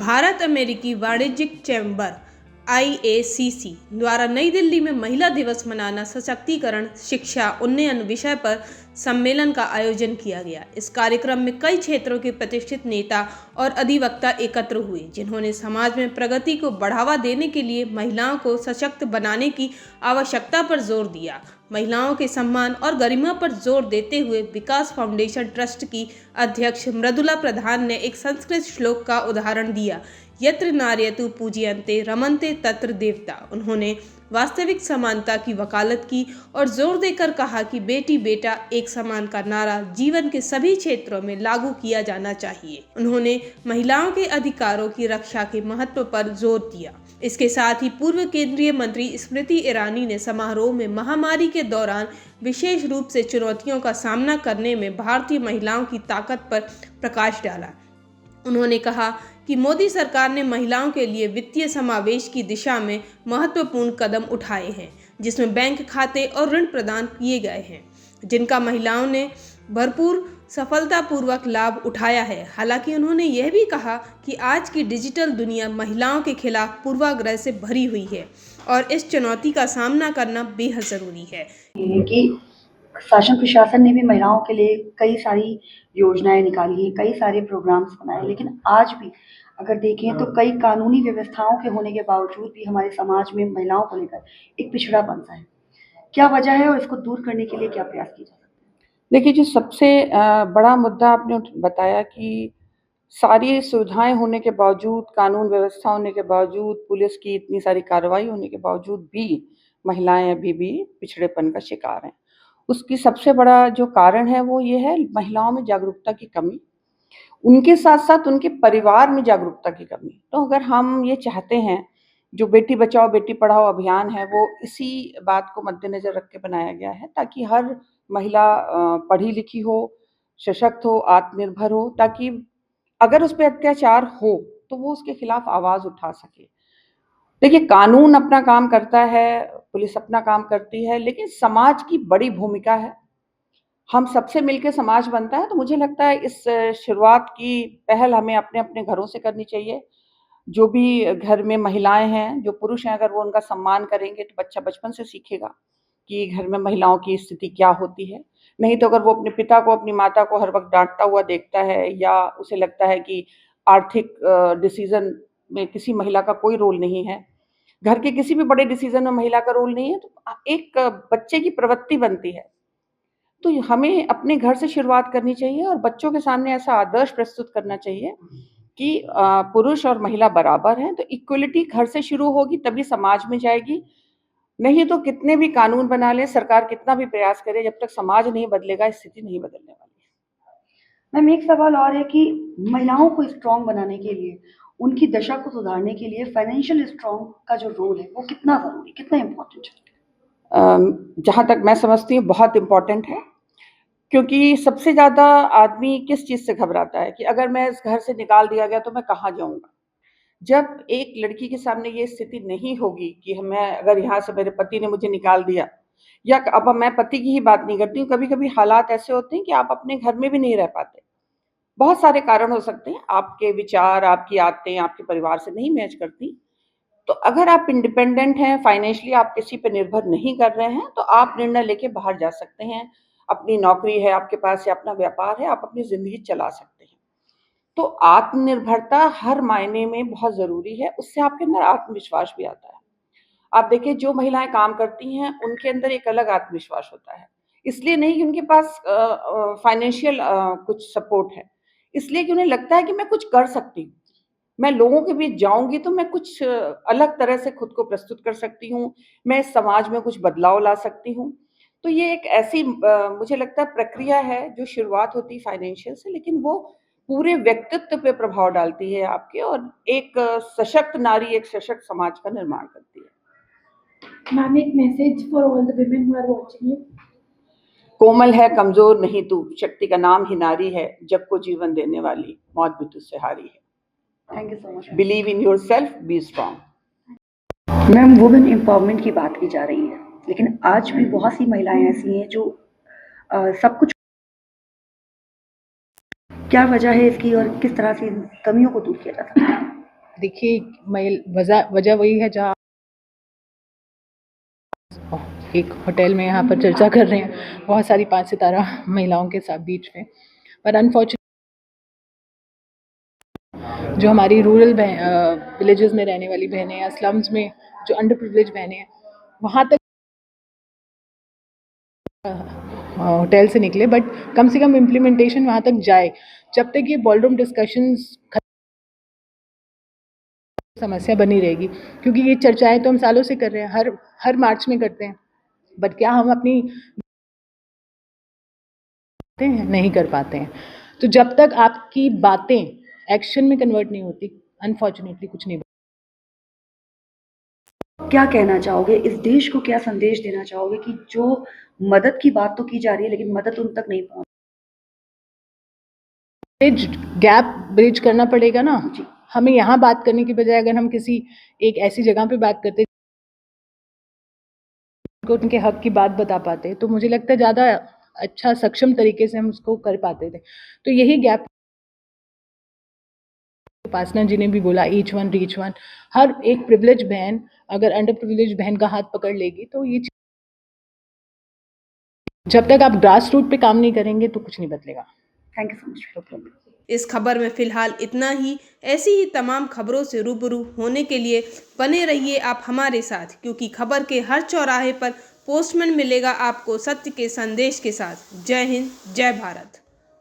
भारत अमेरिकी वाणिज्यिक chamber IACC द्वारा नई दिल्ली में महिला दिवस मनाना, सशक्तिकरण, शिक्षा, उन्नयन विषय पर सम्मेलन का आयोजन किया गया। इस कार्यक्रम में कई क्षेत्रों के प्रतिष्ठित नेता और अधिवक्ता एकत्र हुए, जिन्होंने समाज में प्रगति को बढ़ावा देने के लिए महिलाओं को सशक्त बनाने की आवश्यकता पर जोर दिया। महिलाओं के सम्मान और गरिमा पर जोर देते हुए विकास फाउंडेशन ट्रस्ट की अध्यक्ष मृदुला प्रधान ने एक संस्कृत श्लोक का उदाहरण दिया, यत्र नार्यतु पूजयन्ते रमन्ते तत्र देवता। उन्होंने वास्तविक समानता की वकालत की और जोर देकर कहा कि बेटी बेटा एक समान का नारा जीवन के सभी क्षेत्रों में लागू किया जाना चाहिए। उन्होंने महिलाओं के अधिकारों की रक्षा के महत्व पर जोर दिया। इसके साथ ही पूर्व केंद्रीय मंत्री स्मृति ईरानी ने समारोह में महामारी के दौरान विशेष रूप से चुनौतियों का सामना करने में भारतीय महिलाओं की ताकत पर प्रकाश डाला। उन्होंने कहा कि मोदी सरकार ने महिलाओं के लिए वित्तीय समावेश की दिशा में महत्वपूर्ण कदम उठाए हैं, जिसमें बैंक खाते और ऋण प्रदान किए गए हैं, जिनका महिलाओं ने भरपूर सफलतापूर्वक लाभ उठाया है। हालांकि उन्होंने यह भी कहा कि आज की डिजिटल दुनिया महिलाओं के खिलाफ पूर्वाग्रह से भरी हुई है और इस चुनौती का सामना करना बेहद ज़रूरी है। कि शासन प्रशासन ने भी महिलाओं के लिए कई सारी योजनाएं निकाली हैं, कई सारे प्रोग्राम्स बनाए, लेकिन आज भी अगर देखें तो कई कानूनी व्यवस्थाओं के होने के बावजूद भी हमारे समाज में महिलाओं को लेकर एक पिछड़ापन सा है। क्या वजह है और इसको दूर करने के लिए क्या प्रयास किए जा सकते हैं? देखिए, जो सबसे बड़ा मुद्दा आपने बताया कि सारी सुविधाएं होने के बावजूद, कानून व्यवस्था होने के बावजूद, पुलिस की इतनी सारी कार्रवाई होने के बावजूद भी महिलाएं अभी भी पिछड़ेपन का शिकार हैं। उसकी सबसे बड़ा जो कारण है वो ये है महिलाओं में जागरूकता की कमी, उनके साथ-साथ उनके परिवार में जागरूकता की कमी। तो अगर हम ये चाहते हैं, जो बेटी बचाओ बेटी पढ़ाओ अभियान है वो इसी बात को मद्देनज़र रख के बनाया गया है, ताकि हर महिला पढ़ी लिखी हो, सशक्त हो, आत्मनिर्भर हो, ताकि अगर उस पे अत्याचार हो तो वो उसके खिलाफ आवाज़ उठा सके। देखिए, कानून अपना काम करता है, पुलिस अपना काम करती है, लेकिन समाज की बड़ी भूमिका है। हम सबसे मिलके समाज बनता है, तो मुझे लगता है इस शुरुआत की पहल हमें अपने-अपने घरों से करनी चाहिए। जो भी घर में महिलाएँ हैं, जो पुरुष हैं, अगर वो उनका सम्मान करेंगे तो बच्चा बचपन से सीखेगा कि घर में महिलाओं की स्थिति क्या होती है। नहीं तो अगर वो अपने पिता को, अपनी माता को हर वक़्त डाँटता हुआ देखता है या उसे लगता है कि आर्थिक डिसीज़न में किसी महिला का कोई रोल नहीं है, घर के किसी भी बड़े डिसीज़न में महिला का रोल नहीं है, तो एक बच्चे की प्रवृत्ति बनती है। तो हमें अपने घर से शुरुआत करनी चाहिए और बच्चों के सामने ऐसा आदर्श प्रस्तुत करना चाहिए कि पुरुष और महिला बराबर हैं। तो इक्वलिटी घर से शुरू होगी तभी समाज में जाएगी। नहीं तो कितने भी कानून बना लें, सरकार कितना भी प्रयास करे, जब तक समाज नहीं बदलेगा स्थिति नहीं बदलने वाली है। मैम, एक सवाल और है कि महिलाओं को स्ट्रॉन्ग बनाने के लिए, उनकी दशा को सुधारने के लिए फाइनेंशियल स्ट्रॉन्ग का जो रोल है वो कितना ज़रूरी, कितना इम्पोर्टेंट है? जहाँ तक मैं समझती हूँ बहुत इम्पोर्टेंट है, क्योंकि सबसे ज़्यादा आदमी किस चीज़ से घबराता है कि अगर मैं इस घर से निकाल दिया गया तो मैं कहाँ जाऊँगा? जब एक लड़की के सामने ये स्थिति नहीं होगी कि मैं अगर यहाँ से मेरे पति ने मुझे निकाल दिया, या अब मैं पति की ही बात नहीं करती हूँ, कभी-कभी हालात ऐसे होते हैं कि आप अपने घर में भी नहीं रह पाते। बहुत सारे कारण हो सकते हैं, आपके विचार, आपकी आदतें आपके परिवार से नहीं मैच करती। तो अगर आप इंडिपेंडेंट हैं, फाइनेंशियली आप किसी पे निर्भर नहीं कर रहे हैं, तो आप निर्णय लेके बाहर जा सकते हैं। अपनी नौकरी है आपके पास या अपना व्यापार है, आप अपनी ज़िंदगी चला सकते हैं। तो आत्मनिर्भरता हर मायने में बहुत ज़रूरी है, उससे आपके अंदर आत्मविश्वास भी आता है। आप देखिए, जो महिलाएँ काम करती हैं, उनके अंदर एक अलग आत्मविश्वास होता है। इसलिए नहीं कि उनके पास फाइनेंशियल कुछ सपोर्ट है, इसलिए कि उन्हें लगता है कि मैं कुछ कर सकती हूँ। मैं लोगों के बीच जाऊँगी तो मैं कुछ अलग तरह से खुद को प्रस्तुत कर सकती हूँ, मैं इस समाज में कुछ बदलाव ला सकती हूँ। तो ये एक ऐसी मुझे लगता है प्रक्रिया है जो शुरुआत होती है फाइनेंशियल से, लेकिन वो पूरे व्यक्तित्व पे प्रभाव डालती है आपके, और एक सशक्त नारी एक सशक्त समाज का निर्माण करती है। मैम, एक message for all the women who are watching you. कोमल है कमजोर नहीं तू, शक्ति का नाम ही नारी है, जग को जीवन देने वाली, मौत भी तुझसे हारी है। Thank you so much. Believe in yourself, be strong. Ma'am, women empowerment की बात की जा रही है, लेकिन आज भी बहुत सी महिलाएं ऐसी हैं जो सब कुछ, क्या वजह है इसकी और किस तरह से इन कमियों को दूर किया जा सकता है? देखिए वजह वही है जहाँ एक होटल में यहाँ पर चर्चा कर रहे हैं बहुत सारी 5 सितारा महिलाओं के साथ बीच में, पर अनफॉर्चुनेटली जो हमारी रूरल विलेजेस में रहने वाली बहनें या स्लम्स में जो अंडर प्रिविलेज बहनें हैं वहाँ तक होटल से निकले, बट कम से कम इम्प्लीमेंटेशन वहाँ तक जाए। जब तक ये बॉलरूम डिस्कशंस समस्या बनी रहेगी, क्योंकि ये चर्चाएं तो हम सालों से कर रहे हैं, हर मार्च में करते हैं, बट क्या हम अपनी नहीं कर पाते हैं। तो जब तक आपकी बातें एक्शन में कन्वर्ट नहीं होती, अनफॉर्चुनेटली कुछ नहीं। क्या कहना चाहोगे, इस देश को क्या संदेश देना चाहोगे कि जो मदद की बात तो की जा रही है लेकिन मदद उन तक नहीं पहुंच गैप ब्रिज करना पड़ेगा ना जी। हमें यहाँ बात करने की बजाय अगर हम किसी एक ऐसी जगह पे बात करते को उनके हक की बात बता पाते, तो मुझे लगता है ज़्यादा अच्छा सक्षम तरीके से हम उसको कर पाते थे। तो यही गैप उपासना जी ने भी बोला, ईच वन रीच वन। हर एक प्रिविलेज बहन अगर अंडर प्रिविलेज बहन का हाथ पकड़ लेगी तो ये जब तक आप ग्रास रूट पे काम नहीं करेंगे तो कुछ नहीं बदलेगा। Thank you so much. इस खबर में फिलहाल इतना ही। ऐसी ही तमाम खबरों से रूबरू होने के लिए बने रहिए आप हमारे साथ, क्योंकि खबर के हर चौराहे पर पोस्टमैन मिलेगा आपको सत्य के संदेश के साथ। जय हिंद, जय भारत।